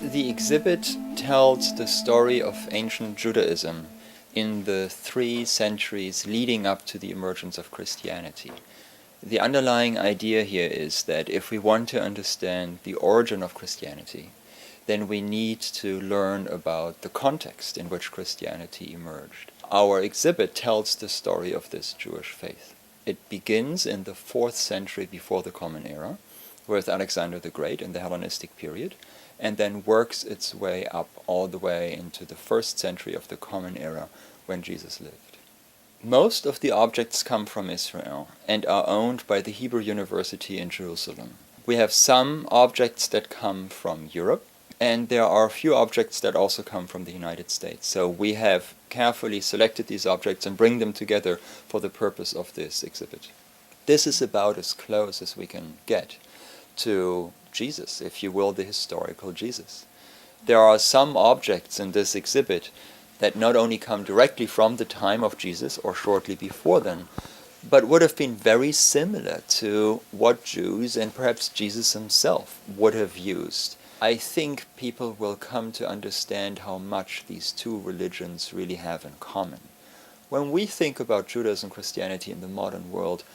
The exhibit tells the story of ancient Judaism in the 3 centuries leading up to the emergence of Christianity. The underlying idea here is that if we want to understand the origin of Christianity, then we need to learn about the context in which Christianity emerged. Our exhibit tells the story of this Jewish faith. It begins in the 4th century before the Common Era, with Alexander the Great in the Hellenistic period, and then works its way up all the way into the 1st century of the Common Era when Jesus lived. Most of the objects come from Israel and are owned by the Hebrew University in Jerusalem. We have some objects that come from Europe, and there are a few objects that also come from the United States. So we have carefully selected these objects and bring them together for the purpose of this exhibit. This is about as close as we can get to Jesus, if you will, the historical Jesus. There are some objects in this exhibit that not only come directly from the time of Jesus or shortly before then, but would have been very similar to what Jews and perhaps Jesus himself would have used. I think people will come to understand how much these 2 religions really have in common. When we think about Judaism and Christianity in the modern world,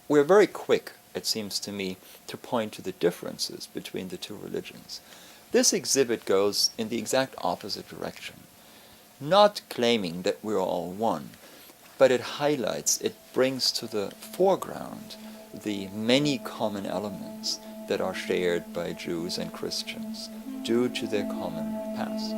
we're very quick, it seems to me, to point to the differences between the 2 religions. This exhibit goes in the exact opposite direction, not claiming that we're all one, but it highlights, it brings to the foreground the many common elements that are shared by Jews and Christians due to their common past.